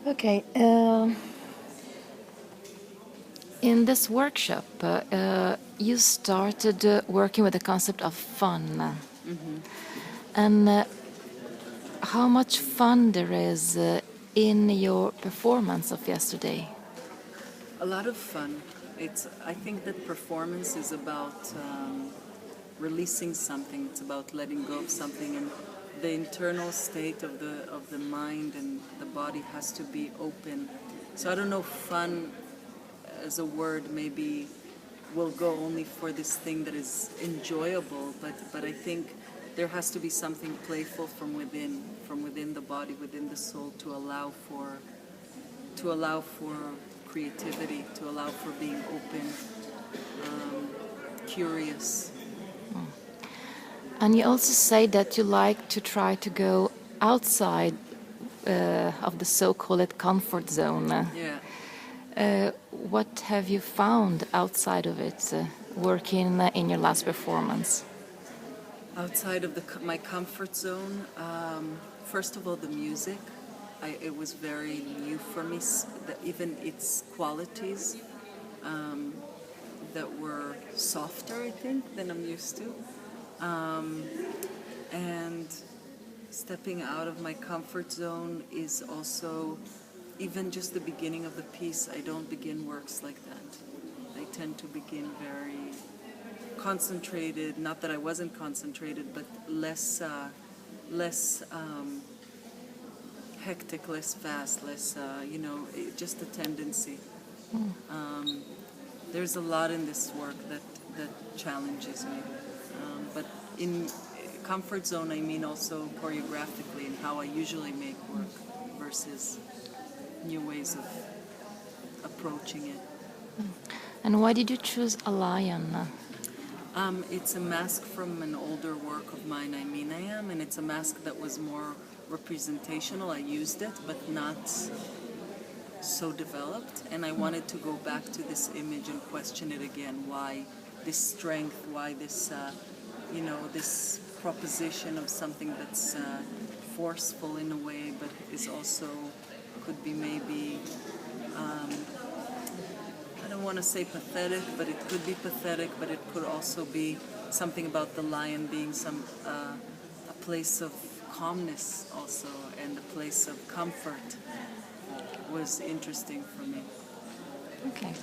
Okay. In this workshop, you started working with the concept of fun. And how much fun there is in your performance of yesterday? A lot of fun. I think that performance is about releasing something. It's about letting go of something, and the internal state of the mind and the body has to be open. So I don't know, fun as a word maybe will go only for this thing that is enjoyable, but I think there has to be something playful from within the body, within the soul, to allow for creativity, to allow for being open, curious. And you also say that you like to try to go outside of the so-called comfort zone. Yeah. What have you found outside of it, working in your last performance? Outside of my comfort zone, first of all, the music. It was very new for me, even its qualities that were softer, I think, than I'm used to. And stepping out of my comfort zone is also, even just the beginning of the piece, I don't begin works like that. I tend to begin very concentrated, not that I wasn't concentrated, but less hectic, less fast, less, just a tendency. There's a lot in this work that challenges me. But in comfort zone, I mean also choreographically and how I usually make work versus new ways of approaching it. And why did you choose a lion? It's a mask from an older work of mine, I Mean I Am, and it's a mask that was more representational. I used it, but not so developed, and I wanted to go back to this image and question it again. Why this strength? Why this, this proposition of something that's forceful in a way, but is also could be maybe. I don't want to say pathetic, but it could be pathetic, but it could also be something about the lion being a place of calmness also, and a place of comfort was interesting for me. Okay.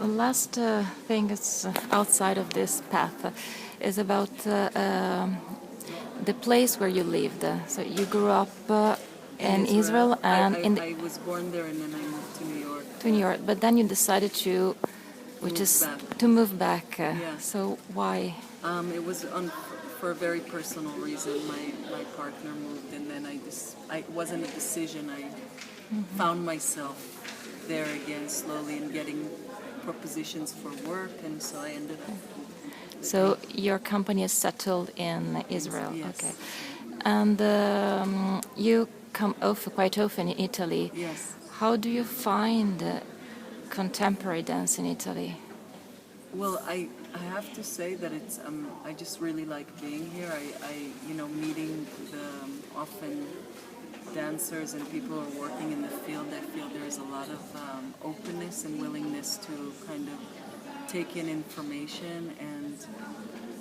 Last thing is outside of this path is about the place where you lived. So you grew up in Israel and I was born there, and then I moved to New York. To New York, but then you decided to, to move back. Yeah. So why? It was for a very personal reason. My partner moved, and then it wasn't a decision. I found myself there again slowly and getting propositions for work, and so I ended up. So your company is settled in Israel. Yes. Okay. And you come quite often in Italy. Yes. How do you find contemporary dance in Italy? Well, I have to say that it's I just really like being here. Meeting the often dancers and people who are working in the field. I feel there's a lot of openness and willingness to kind of take in information, and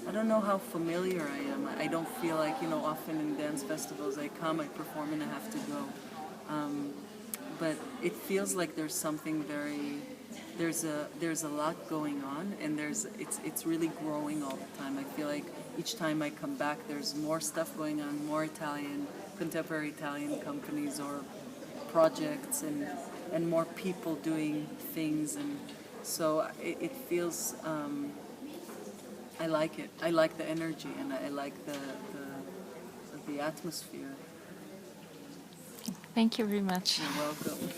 I don't know how familiar I am. I don't feel like, often in dance festivals I come, I perform, and I have to go. But it feels like there's something there's a lot going on, and it's really growing all the time. I feel like each time I come back, there's more stuff going on, more contemporary Italian companies or projects, and more people doing things, and so it feels. I like it. I like the energy, and I like the atmosphere. Thank you very much. You're welcome.